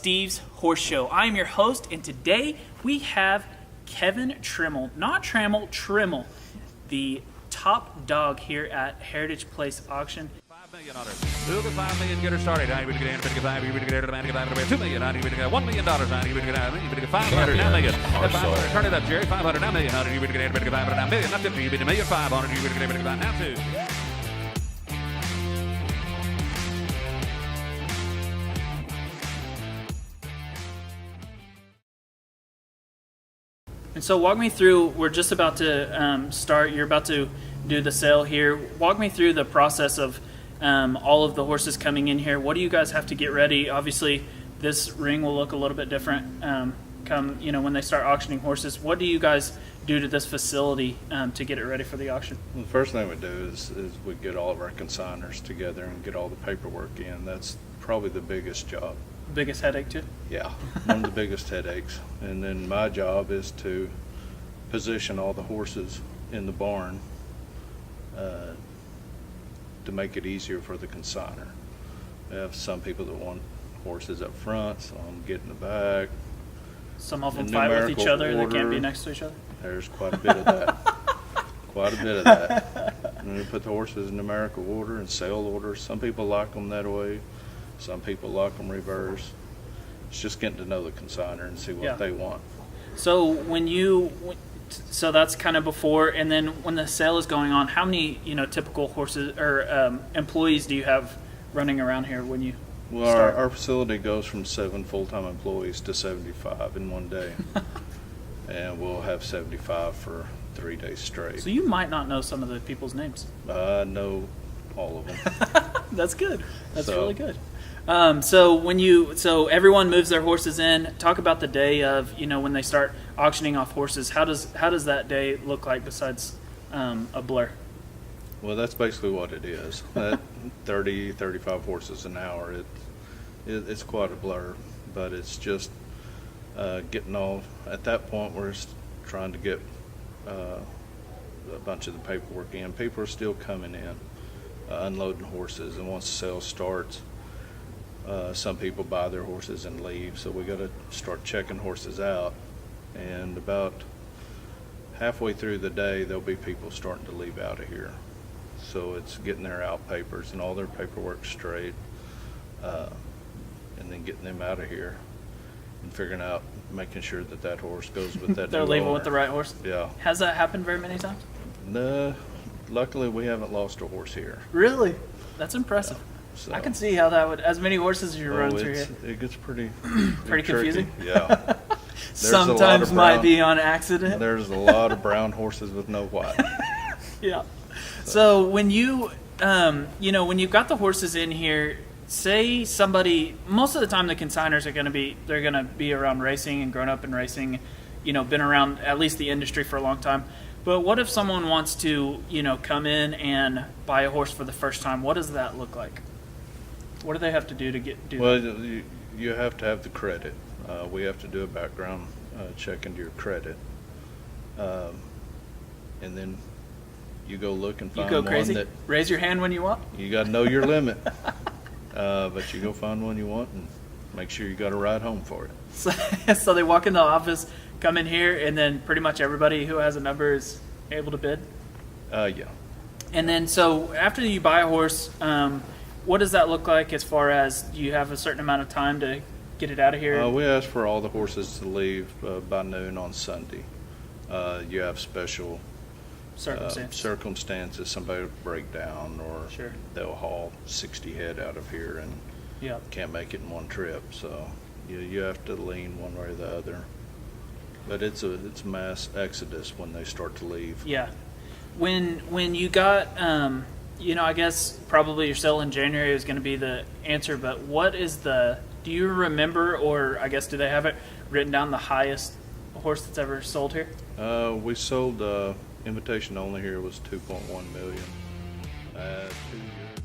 Steve's Horse Show. I am your host, and today we have Kevin Trimmel, not Trammel, Trimmel, the top dog here at Heritage Place Auction. $5 million. Who the $5 million get her started? I would get in, $5, you would get $2 million. I would get $1 million. I would get $500, $9 million. $500, turn it up, Jerry. $500, $9 million. You would get $500, $9 million. Not 50, you would get $1,500. You would get $500, now two. And so walk me through, we're just about to start, you're about to do the sale here. Walk me through the process of all of the horses coming in here. What do you guys have to get ready? Obviously, this ring will look a little bit different when they start auctioning horses. What do you guys do to this facility to get it ready for the auction? Well, the first thing we do is we get all of our consigners together and get all the paperwork in. That's probably the biggest job. Biggest headache too? Yeah, one of the biggest headaches. And then my job is to position all the horses in the barn to make it easier for the consigner. We have some people that want horses up front, some get in the back. Some of them fight with each other, they can't be next to each other? There's quite a bit of that. Quite a bit of that. And we put the horses in numerical order and sale order. Some people like them that way. Some people like them reverse. It's just getting to know the consigner and see what they want. So so that's kind of before, and then when the sale is going on, how many typical horses or employees do you have running around here when you start? Our facility goes from 7 full-time employees to 75 in one day. And we'll have 75 for 3 days straight. So you might not know some of the people's names. I know all of them. That's good. That's really good. So everyone moves their horses in. Talk about the day of when they start auctioning off horses. How does that day look like besides a blur? Well, that's basically what it is. At 30, 35 horses an hour, it's quite a blur, but it's just getting all. At that point, we're trying to get a bunch of the paperwork in. People are still coming in, unloading horses, and once the sale starts, some people buy their horses and leave, so we got to start checking horses out. And about halfway through the day, there'll be people starting to leave out of here. So it's getting their out papers and all their paperwork straight, and then getting them out of here and figuring out, making sure that horse goes with that. They're leaving with the right horse? Yeah. Has that happened very many times? No, luckily we haven't lost a horse here. Really? That's impressive. Yeah. So, I can see how that would, as many horses as you run through here. It gets pretty confusing. Yeah. Sometimes might be on accident. There's a lot of brown horses with no white. Yeah. So when you, when you've got the horses in here, say somebody, most of the time the consigners are going to be around racing and grown up in racing, been around at least the industry for a long time. But what if someone wants to, come in and buy a horse for the first time? What does that look like? What do they have to do to do that? You have to have the credit. We have to do a background check into your credit. And then you go look and find one crazy? That... Raise your hand when you want? You got to know your limit. But you go find one you want and make sure you got a ride home for it. So they walk in the office, come in here, and then pretty much everybody who has a number is able to bid? Yeah. And then so after you buy a horse, what does that look like as far as, do you have a certain amount of time to get it out of here? We ask for all the horses to leave by noon on Sunday. You have special circumstances. Somebody will break down, or they'll haul 60 head out of here and can't make it in one trip. So you have to lean one way or the other. But it's mass exodus when they start to leave. Yeah. When you got, I guess probably your sale in January is going to be the answer, but what is do you remember, or I guess do they have it written down, the highest horse that's ever sold here? We sold, invitation only here was 2.1 million. 2 years.